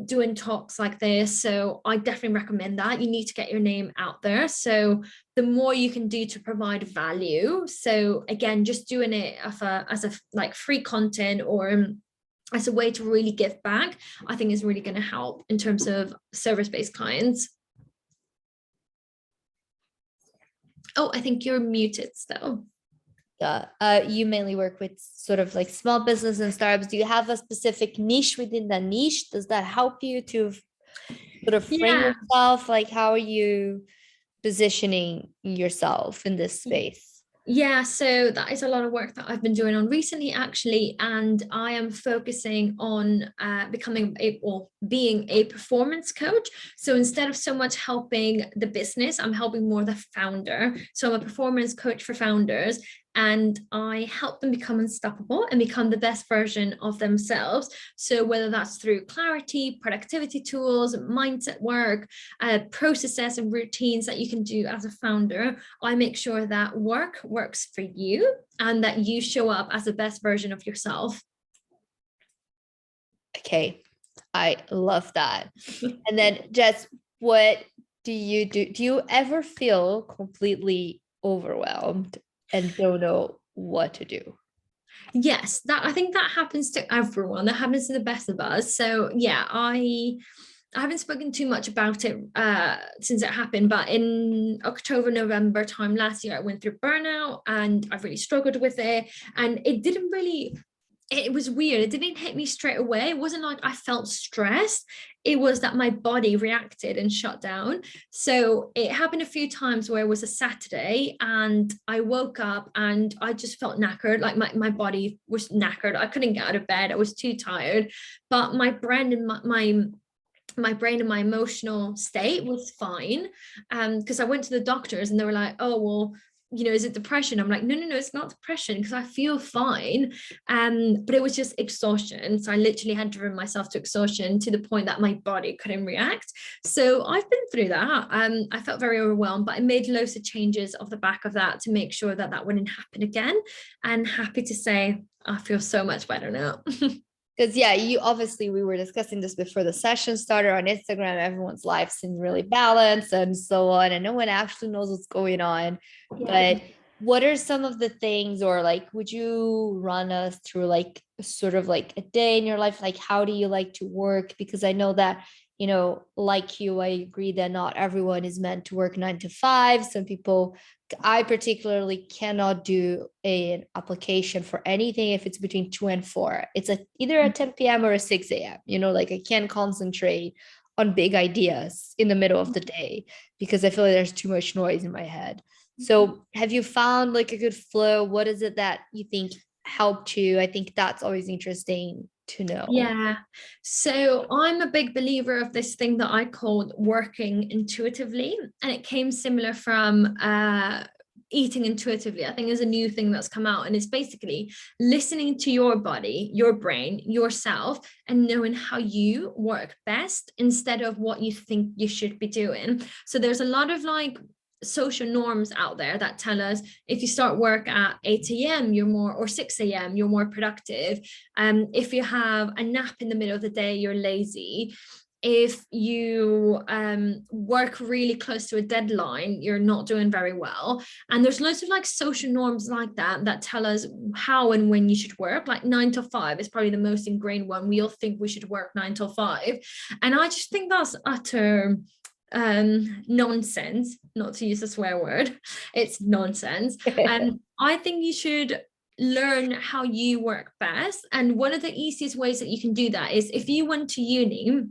doing talks like this. So I definitely recommend that. You need to get your name out there. So the more you can do to provide value. So again, just doing it as a like free content or as a way to really give back, I think is really going to help in terms of service-based clients. Oh, I think you're muted still. Yeah. You mainly work with sort of like small business and startups. Do you have a specific niche within the niche? Does that help you to sort of frame yourself? Like, how are you positioning yourself in this space? Yeah, so that is a lot of work that I've been doing on recently, actually, and I am focusing on being a performance coach. So instead of so much helping the business, I'm helping more the founder. So I'm a performance coach for founders, and I help them become unstoppable and become the best version of themselves. So whether that's through clarity, productivity tools, mindset work, processes and routines that you can do as a founder, I make sure that work works for you and that you show up as the best version of yourself. Okay, I love that. And then Jess, what do you do? Do you ever feel completely overwhelmed and don't know what to do? Yes, that I think that happens to everyone. That happens to the best of us. So yeah, I haven't spoken too much about it since it happened, but in October, November time last year, I went through burnout and I really struggled with it. And it was weird. It didn't hit me straight away. It wasn't like I felt stressed. It was that my body reacted and shut down. So it happened a few times where it was a Saturday and I woke up and I just felt knackered. Like my body was knackered. I couldn't get out of bed. I was too tired. But my brain and my brain and my emotional state was fine. Because I went to the doctors and they were like, oh, well, is it depression? I'm like, no, it's not depression because I feel fine. But it was just exhaustion. So I literally had driven myself to exhaustion to the point that my body couldn't react. So I've been through that. I felt very overwhelmed, but I made loads of changes off the back of that to make sure that that wouldn't happen again. And happy to say, I feel so much better now. Because yeah, we were discussing this before the session started on Instagram. Everyone's life seems really balanced and so on, and no one actually knows what's going on. Yeah. But what are some of the things, or like, would you run us through like sort of like a day in your life? Like, how do you like to work? Because I know that, like you, I agree that not everyone is meant to work 9 to 5. Some people, I particularly cannot do an application for anything if it's between 2 and 4. It's either a 10 p.m. or a 6 a.m. Like I can't concentrate on big ideas in the middle of the day because I feel like there's too much noise in my head. So have you found like a good flow? What is it that you think helped you? I think that's always interesting to know. Yeah. So I'm a big believer of this thing that I called working intuitively. And it came similar from eating intuitively. I think is a new thing that's come out. And it's basically listening to your body, your brain, yourself, and knowing how you work best instead of what you think you should be doing. So there's a lot of like social norms out there that tell us if you start work at 8 a.m. you're more, or 6 a.m. you're more productive. If you have a nap in the middle of the day, you're lazy. If you work really close to a deadline, you're not doing very well. And there's loads of like social norms like that tell us how and when you should work. Like 9 to 5 is probably the most ingrained one. We all think we should work 9 to 5. And I just think that's utter nonsense, not to use a swear word. It's nonsense. I think you should learn how you work best. And one of the easiest ways that you can do that is if you went to uni,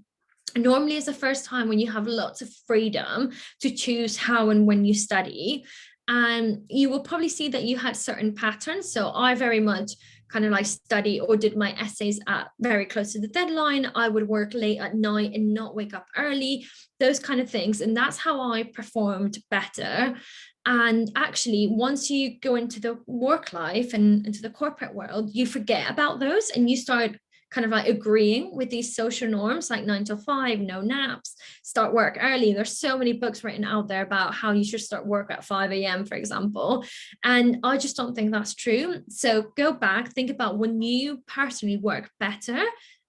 normally it's the first time when you have lots of freedom to choose how and when you study. And you will probably see that you had certain patterns. So I very much kind of like study or did my essays at very close to the deadline. I would work late at night and not wake up early, those kind of things. And that's how I performed better. And actually, once you go into the work life and into the corporate world, you forget about those and you start kind of like agreeing with these social norms like 9 to 5, no naps, start work early. There's so many books written out there about how you should start work at 5 a.m., for example. And I just don't think that's true. So go back, think about when you personally work better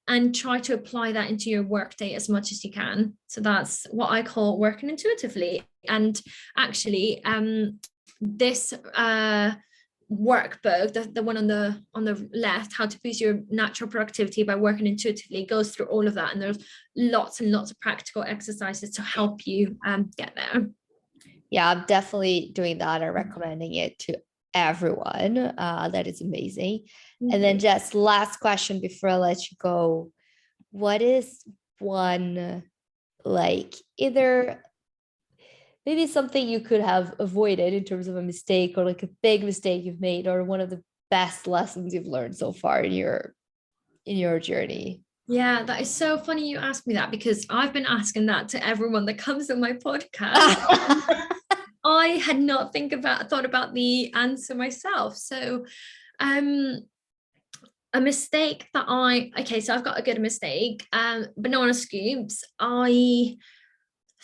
and try to apply that into your workday as much as you can. So that's what I call working intuitively. And actually, this workbook, the one on the left, how to boost your natural productivity by working intuitively, goes through all of that, and there's lots and lots of practical exercises to help you get there. Yeah, I'm definitely doing that and recommending it to everyone. That is amazing. And then just last question before I let you go. What is one, like, either maybe something you could have avoided in terms of a mistake, or like a big mistake you've made, or one of the best lessons you've learned so far in your journey? Yeah, that is so funny you asked me that, because I've been asking that to everyone that comes on my podcast. I had not thought about the answer myself. So a mistake that so I've got a good mistake. Banana scoops. I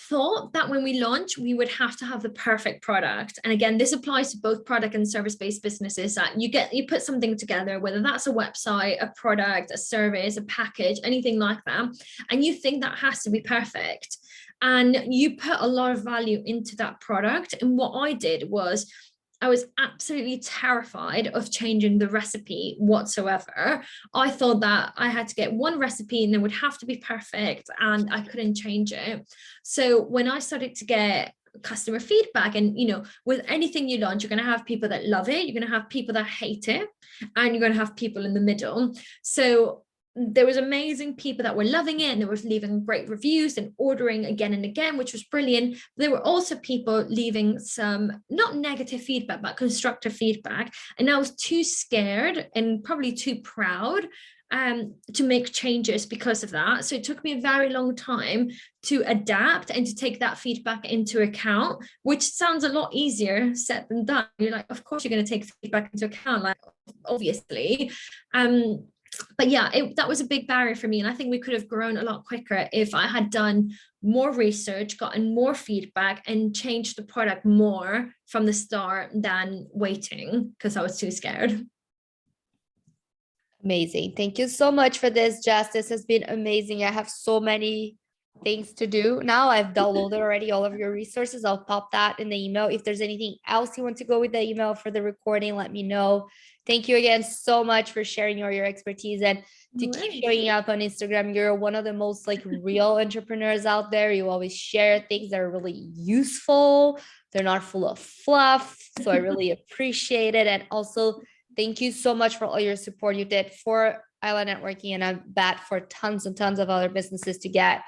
thought that when we launch, we would have to have the perfect product. And again, this applies to both product and service-based businesses, that you put something together, whether that's a website, a product, a service, a package, anything like that, and you think that has to be perfect. And you put a lot of value into that product. And what I did was, I was absolutely terrified of changing the recipe whatsoever. I thought that I had to get one recipe and it would have to be perfect and I couldn't change it. So when I started to get customer feedback, and with anything you launch, you're going to have people that love it, you're going to have people that hate it, and you're going to have people in the middle. So there was amazing people that were loving it and they were leaving great reviews and ordering again and again, which was brilliant. There were also people leaving some not negative feedback, but constructive feedback. And I was too scared and probably too proud to make changes because of that. So it took me a very long time to adapt and to take that feedback into account, which sounds a lot easier said than done. You're like, of course you're going to take feedback into account, like obviously. But yeah, that was a big barrier for me. And I think we could have grown a lot quicker if I had done more research, gotten more feedback, and changed the product more from the start than waiting because I was too scared. Amazing. Thank you so much for this, Jess. This has been amazing. I have so many things to do now. I've downloaded already all of your resources. I'll pop that in the email. If there's anything else you want to go with the email for the recording, let me know. Thank you again so much for sharing all your expertise and to keep showing up on Instagram. You're one of the most like real entrepreneurs out there. You always share things that are really useful. They're not full of fluff. So I really appreciate it. And also, thank you so much for all your support you did for Island Networking, and I bet for tons and tons of other businesses to get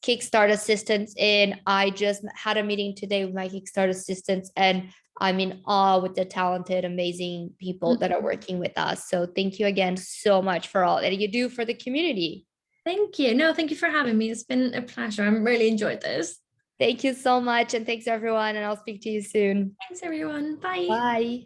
Kickstart assistance in. I just had a meeting today with my Kickstart assistants, and I'm in awe with the talented, amazing people that are working with us. So thank you again so much for all that you do for the community. Thank you. No, thank you for having me. It's been a pleasure. I'm really enjoyed this. Thank you so much. And thanks everyone. And I'll speak to you soon. Thanks everyone. Bye. Bye.